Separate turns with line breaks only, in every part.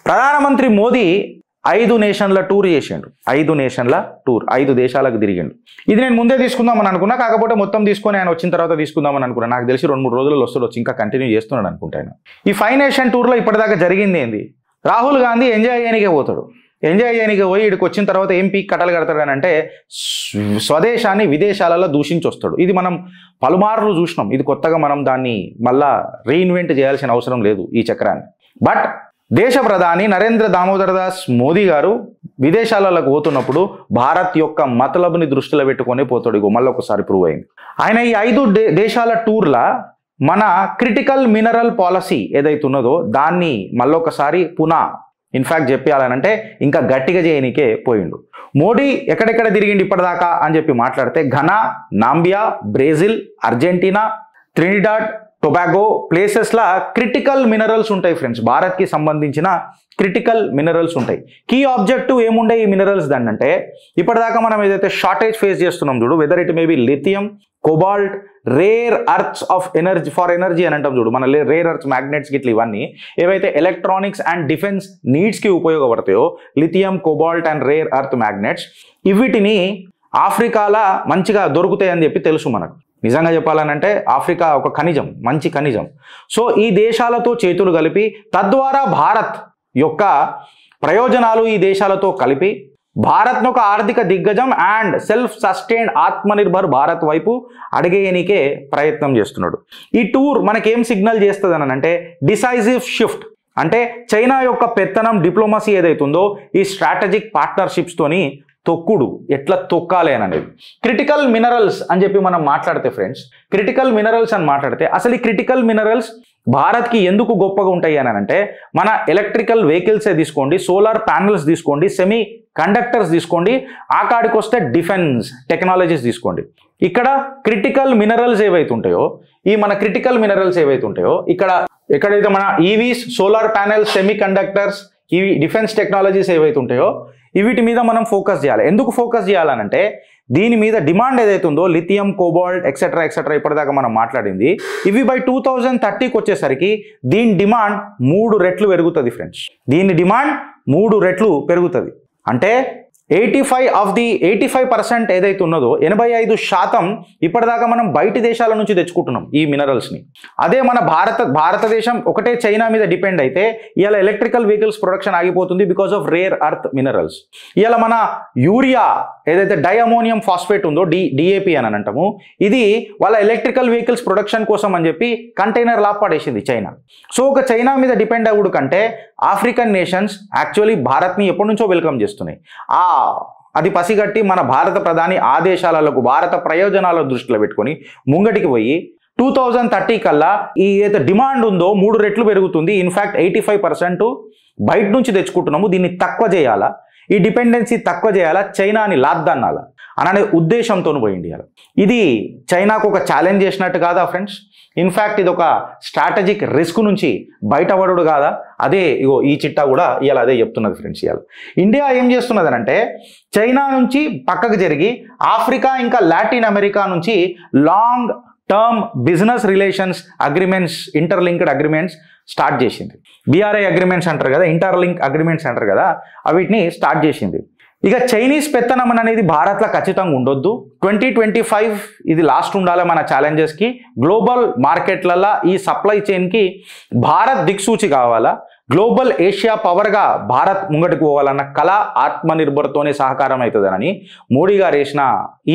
ప్రధానమంత్రి మోదీ 5 నేషన్ల టూర్ చేసిండు. 5 నేషన్ల టూర్, 5 దేశాలకు తిరిగిండు. ఇది నేను ముందే తీసుకుందామని అనుకున్నా, కాకపోతే మొత్తం తీసుకొని ఆయన వచ్చిన తర్వాత తీసుకుందామని అనుకున్నా. నాకు తెలిసి 2-3 రోజుల్లో వస్తాడు, ఇంకా కంటిన్యూ చేస్తున్నాడు అనుకుంటాను. ఈ 5 నేషన్ టూర్లో ఇప్పటిదాకా జరిగింది ఏంది? రాహుల్ గాంధీ ఎంజాయ్ చేయనికే పోతాడు. ఎంజాయ్ చేయనికే పోయి ఇక్కడికి వచ్చిన తర్వాత ఏం పీక్ కట్టలు కడతాడు అని అంటే స్వదేశాన్ని విదేశాలలో దూషించి వస్తాడు. ఇది మనం పలుమార్లు చూసినాం. ఇది కొత్తగా మనం దాన్ని మళ్ళా రీఇన్వెంట్ చేయాల్సిన అవసరం లేదు ఈ చక్రాన్ని. బట్ దేశ ప్రధాని నరేంద్ర దామోదర్ దాస్ మోదీ గారు విదేశాలకు పోతున్నప్పుడు భారత్ యొక్క మతలబుని దృష్టిలో పెట్టుకునే పోతాడు. ఇగో మళ్ళీ ఒకసారి ప్రూవ్ అయింది. ఆయన ఈ 5 దేశాల టూర్ల మన క్రిటికల్ మినరల్ పాలసీ ఏదైతే ఉన్నదో దాన్ని మళ్ళొకసారి ఇన్ఫ్యాక్ట్ చెప్పాలనంటే ఇంకా గట్టిగా చేయనికే పోయిండు. మోడీ ఎక్కడెక్కడ తిరిగిండు ఇప్పటిదాకా అని చెప్పి మాట్లాడితే Ghana, Namibia, Brazil, Argentina, Trinidad Tobago ప్లేసెస్లా క్రిటికల్ మినరల్స్ ఉంటాయి ఫ్రెండ్స్. భారత్కి సంబంధించిన క్రిటికల్ మినరల్స్ ఉంటాయి. కీ ఆబ్జెక్టివ్ ఏముండే ఈ మినరల్స్ దాన్ని అంటే ఇప్పటిదాకా మనం ఏదైతే షార్టేజ్ ఫేస్ చేస్తున్నాం చూడు, whether it may be lithium, cobalt, rare earth's of energy for energy అని అంటాం చూడు. మన రేర్ అర్త్స్, మ్యాగ్నెట్స్ గిట్ల ఇవన్నీ ఏవైతే ఎలక్ట్రానిక్స్ అండ్ డిఫెన్స్ నీడ్స్కి ఉపయోగపడతాయో lithium, cobalt and rare earth magnets, వీటిని ఆఫ్రికాలో మంచిగా దొరుకుతాయి అని చెప్పి తెలుసు మనకు. నిజంగా చెప్పాలనంటే ఆఫ్రికా ఒక ఖనిజం, మంచి ఖనిజం. సో ఈ దేశాలతో చేతులు కలిపి తద్వారా భారత్ యొక్క ప్రయోజనాలు ఈ దేశాలతో కలిపి భారత్ను ఒక ఆర్థిక దిగ్గజం and self sustained Atmanirbhar Bharat వైపు అడిగేయనికే ప్రయత్నం చేస్తున్నాడు. ఈ టూర్ మనకేం సిగ్నల్ చేస్తుంది అని అంటే డిసైజివ్ షిఫ్ట్. అంటే చైనా యొక్క పెత్తనం డిప్లొమసీ ఏదైతుందో ఈ స్ట్రాటజిక్ పార్ట్నర్షిప్స్తోని తొక్కుడు ఎట్లా తొక్కాలి అని అనేది. క్రిటికల్ మినరల్స్ అని చెప్పి మనం మాట్లాడితే ఫ్రెండ్స్, క్రిటికల్ మినరల్స్ అని మాట్లాడితే అసలు ఈ క్రిటికల్ మినరల్స్ భారత్కి ఎందుకు గొప్పగా ఉంటాయి అని అంటే మన ఎలక్ట్రికల్ వెహికల్సే తీసుకోండి, సోలార్ ప్యానల్స్ తీసుకోండి, సెమీ కండక్టర్స్ తీసుకోండి, ఆ కాడికి వస్తే డిఫెన్స్ టెక్నాలజీస్ తీసుకోండి. ఇక్కడ క్రిటికల్ మినరల్స్ ఏవైతే ఉంటాయో ఈ మన క్రిటికల్ మినరల్స్ ఏవైతే ఉంటాయో ఎక్కడైతే మన EVs, solar panels, semi conductors, ఈ డిఫెన్స్ టెక్నాలజీస్ ఏవైతే ఉంటాయో వీటి మీద మనం ఫోకస్ చేయాలి. ఎందుకు ఫోకస్ చేయాలనంటే దీని మీద డిమాండ్ ఏదైతే ఉందో లిథియం, కోబాల్ట్ ఎక్సెట్రా ఇప్పటిదాకా మనం మాట్లాడింది, ఇవి బై 2030కి వచ్చేసరికి దీని డిమాండ్ 3 రెట్లు పెరుగుతుంది ఫ్రెండ్స్. దీని డిమాండ్ 3 రెట్లు పెరుగుతుంది. అంటే 85% ఏదైతే ఉన్నదో 85% ఇప్పటిదాకా మనం బయటి దేశాల నుంచి తెచ్చుకుంటున్నాం ఈ మినరల్స్ని. అదే మన భారతదేశం ఒకటే చైనా మీద డిపెండ్ అయితే ఇవాళ ఎలక్ట్రికల్ వెహికల్స్ ప్రొడక్షన్ ఆగిపోతుంది because of rare earth minerals. ఇవాళ మన యూరియా ఏదైతే డైఅమోనియం ఫాస్ఫేట్ ఉందో డిఏపి అని అంటాము, ఇది వాళ్ళ ఎలక్ట్రికల్ వెహికల్స్ ప్రొడక్షన్ కోసం అని చెప్పి కంటైనర్ లా పడేసింది చైనా. సో ఒక చైనా మీద డిపెండ్ అవ్వడు కంటే ఆఫ్రికన్ నేషన్స్ యాక్చువల్లీ భారత్ని ఎప్పటి నుంచో వెల్కమ్ చేస్తున్నాయి. అది పసిగట్టి మన భారత ప్రధాని ఆదేశాలకు భారత ప్రయోజనాల దృష్టిలో పెట్టుకొని ముంగటికి పోయి 2030 కల్లా ఈ ఏదైతే డిమాండ్ ఉందో 3 రెట్లు పెరుగుతుంది. ఇన్ఫ్యాక్ట్ 85% బయట నుంచి తెచ్చుకుంటున్నాము, దీన్ని తక్కువ చేయాలా, ఈ డిపెండెన్సీ తక్కువ చేయాలా, చైనాని లాద్దన్నాలా అనే ఉద్దేశంతో పోయింది. ఇది చైనాకు ఒక ఛాలెంజ్ చేసినట్టు కాదా ఫ్రెండ్స్? ఇన్ఫ్యాక్ట్ ఇది ఒక స్ట్రాటజిక్ రిస్క్ నుంచి బయటపడు కాదా? అదే ఇగో ఈ చిట్టా కూడా ఇవాళ అదే చెప్తున్నది ఫ్రెండ్స్. ఇవాళ ఇండియా ఏం చేస్తున్నది అంటే చైనా నుంచి పక్కకు జరిగి ఆఫ్రికా ఇంకా లాటిన్ అమెరికా నుంచి long term business relations agreements, interlinked agreements start చేసింది. BRI అగ్రిమెంట్స్ అంటారు కదా, ఇంటర్లింక్ అగ్రిమెంట్స్ అంటారు కదా, వీటిని స్టార్ట్ చేసింది. ఇక చైనీస్ పెత్తనం అనేది భారత్లో ఖచ్చితంగా ఉండొద్దు. 2025 ఇది లాస్ట్ ఉండాలి మన ఛాలెంజెస్కి. గ్లోబల్ మార్కెట్లలో ఈ సప్లై చైన్కి భారత్ దిక్సూచి కావాలా, గ్లోబల్ ఏషియా పవర్గా భారత్ ముంగటికి పోవాలన్న కళ ఆత్మనిర్భర్తోనే సహకారం అవుతుందని మోడీ గారు వేసిన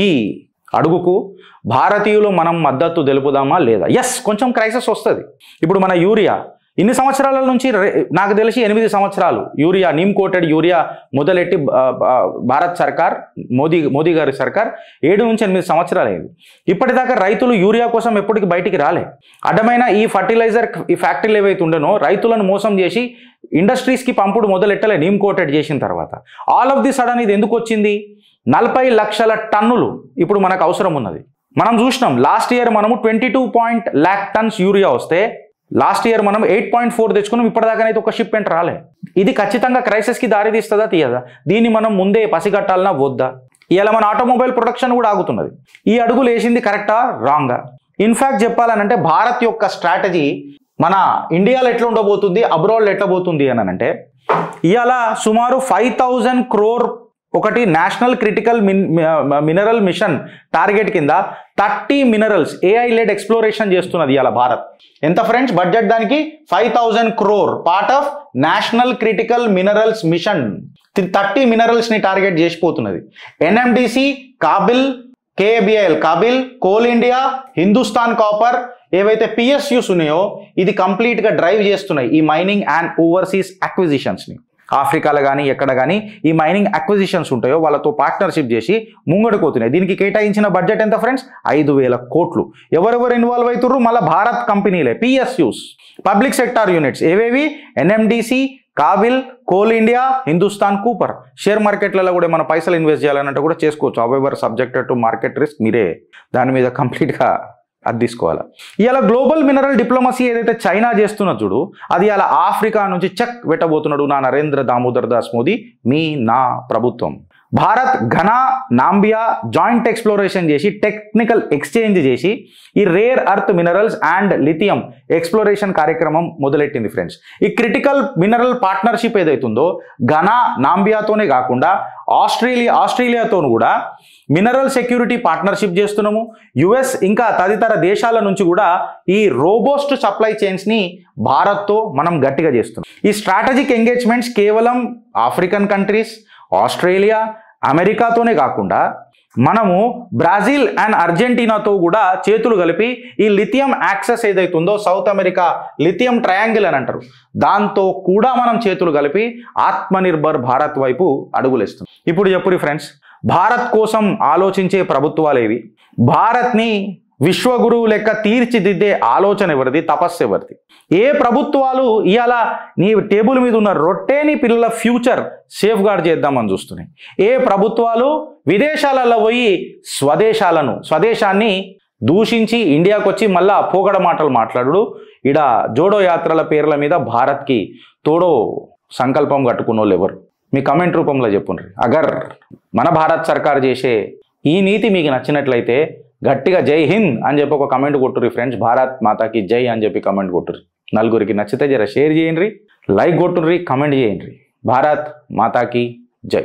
ఈ అడుగుకు భారతీయులు మనం మద్దతు తెలుపుదామా లేదా? ఎస్, కొంచెం క్రైసిస్ వస్తుంది. ఇప్పుడు మన యూరియా ఇన్ని సంవత్సరాల నుంచి నాకు తెలిసి 8 సంవత్సరాలు యూరియా, నీమ్ కోటెడ్ యూరియా మొదలెట్టి భారత్ సర్కార్, మోదీ గారి సర్కార్ 7 నుంచి 8 సంవత్సరాలు అయింది. ఇప్పటిదాకా రైతులు యూరియా కోసం ఎప్పటికీ బయటికి రాలే. అడ్డమైన ఈ ఫర్టిలైజర్ ఈ ఫ్యాక్టరీలు ఏవైతే ఉండనో రైతులను మోసం చేసి ఇండస్ట్రీస్కి పంపుడు మొదలెట్టలే నీమ్ కోటెడ్ చేసిన తర్వాత. ఆల్ ఆఫ్ ది సడన్ ఇది ఎందుకు వచ్చింది? 40 లక్షల టన్నులు ఇప్పుడు మనకు అవసరం ఉన్నది. మనం చూసినాం లాస్ట్ ఇయర్ మనము 22 lakh tons యూరియా వస్తే లాస్ట్ ఇయర్ మనం 8.4 తెచ్చుకున్నాం. ఇప్పటిదాకానైతే ఒక షిప్మెంట్ రాలే. ఇది ఖచ్చితంగా క్రైసిస్కి దారితీస్తుందా తీయదా? దీన్ని మనం ముందే పసిగట్టాలన్నా వద్దా? ఇలా మన ఆటోమొబైల్ ప్రొడక్షన్ కూడా ఆగుతున్నది. ఈ అడుగులు వేసింది కరెక్టా రాంగా? ఇన్ఫ్యాక్ట్ చెప్పాలనంటే భారత్ యొక్క స్ట్రాటజీ మన ఇండియాలో ఎట్లా ఉండబోతుంది, అబ్రాడ్లో ఎట్లా పోతుంది అని అంటే ఇవాళ సుమారు 5,000 crore ఒకటి national critical mineral machine target కింద 30 మినరల్స్ AI లెడ్ ఎక్స్ప్లోరేషన్ చేస్తున్నది ఇవాళ భారత్. ఎంత ఫ్రెండ్స్ బడ్జెట్ దానికి? 5,000 crore part of national critical minerals mission. 30 minerals ని టార్గెట్ చేసిపోతున్నది. NMDC, కాబిల్, KBL కాబిల్, కోల్ ఇండియా, హిందుస్థాన్ కాపర్ ఏవైతే PSUs ఉన్నాయో ఇది కంప్లీట్ గా డ్రైవ్ చేస్తున్నాయి ఈ మైనింగ్ అండ్ ఓవర్సీస్ అక్విజిషన్స్ ని. ఆఫ్రికాలో కానీ ఎక్కడ కానీ ఈ మైనింగ్ అక్విజిషన్స్ ఉంటాయో వాళ్ళతో పార్ట్నర్షిప్ చేసి ముంగడుకోతున్నాయి. దీనికి కేటాయించిన బడ్జెట్ ఎంత ఫ్రెండ్స్? 5,000 కోట్లు. ఎవరెవరు ఇన్వాల్వ్ అవుతుర్రు? మళ్ళీ భారత్ కంపెనీలే, PSUs, పబ్లిక్ సెక్టార్ యూనిట్స్ ఏవేవి? NMDC, కాబిల్, కోల్ ఇండియా, హిందుస్థాన్ కూపర్. షేర్ మార్కెట్లలో కూడా మన పైసలు ఇన్వెస్ట్ చేయాలన్నట్టు కూడా చేసుకోవచ్చు. అవెవర్ సబ్జెక్టెడ్ టు మార్కెట్ రిస్క్, మీరే దాని మీద కంప్లీట్గా అది తీసుకోవాలి. ఇవాళ గ్లోబల్ మినరల్ డిప్లొమసీ ఏదైతే చైనా చేస్తున్నా చూడు, అది ఇలా ఆఫ్రికా నుంచి చెక్ పెట్టబోతున్నాడు నా నరేంద్ర దామోదర్ దాస్ మోదీ, నా ప్రభుత్వం. భారత్ ఘనా, నాంబియా జాయింట్ ఎక్స్ప్లోరేషన్ చేసి టెక్నికల్ ఎక్స్చేంజ్ చేసి ఈ rare earth minerals and lithium exploration కార్యక్రమం మొదలెట్టింది ఫ్రెండ్స్. ఈ క్రిటికల్ మినరల్ పార్ట్నర్షిప్ ఏదైతుందో ఘనా, నాంబియాతోనే కాకుండా ఆస్ట్రేలియాతోనూ కూడా మినరల్ సెక్యూరిటీ పార్ట్నర్షిప్ చేస్తున్నాము. US ఇంకా తదితర దేశాల నుంచి కూడా ఈ రోబోస్ట్ సప్లై చైన్స్ ని భారత్తో మనం గట్టిగా చేస్తున్నాం. ఈ స్ట్రాటజిక్ ఎంగేజ్మెంట్స్ కేవలం ఆఫ్రికన్ కంట్రీస్, ఆస్ట్రేలియా, అమెరికాతోనే కాకుండా మనము బ్రాజిల్ అండ్ అర్జెంటీనాతో కూడా చేతులు కలిపి ఈ లిథియం యాక్సెస్ ఏదైతుందో సౌత్ అమెరికా లిథియం ట్రయాంగిల్ అని అంటారు, దాంతో కూడా మనం చేతులు కలిపి ఆత్మనిర్భర్ భారత్ వైపు అడుగులేస్తున్నాం. ఇప్పుడు చెప్పురి ఫ్రెండ్స్, భారత్ కోసం ఆలోచించే ప్రభుత్వాలు ఏవి? భారత్ని విశ్వగురువు లెక్క తీర్చిదిద్దే ఆలోచన ఎవరిది? తపస్సు ఎవరిది? ఏ ప్రభుత్వాలు ఇవాళ నీ టేబుల్ మీద ఉన్న రొట్టెని పిల్లల ఫ్యూచర్ సేఫ్ గార్డ్ చేద్దామని చూస్తున్నాయి? ఏ ప్రభుత్వాలు విదేశాలలో పోయి స్వదేశాన్ని దూషించి ఇండియాకు వచ్చి మళ్ళా పోగడ మాటలు మాట్లాడు, ఇడ జోడో యాత్రల పేర్ల మీద భారత్కి తోడో సంకల్పం కట్టుకున్న వాళ్ళు ఎవరు? మీ కమెంట్ రూపంలో చెప్పుండ్రి. అగర్ మన భారత్ సర్కార్ చేసే ఈ నీతి మీకు నచ్చినట్లయితే గట్టిగా జై హింద్ అని చెప్పి ఒక కమెంట్ కొట్టుర్రి ఫ్రెండ్స్. భారత్ మాతాకి జై అని చెప్పి కమెంట్ కొట్టుర్రి. నలుగురికి నచ్చితే జర షేర్ చేయండి, లైక్ కొట్టుర్రి, కమెంట్ చేయండి. భారత్ మాతాకి జై.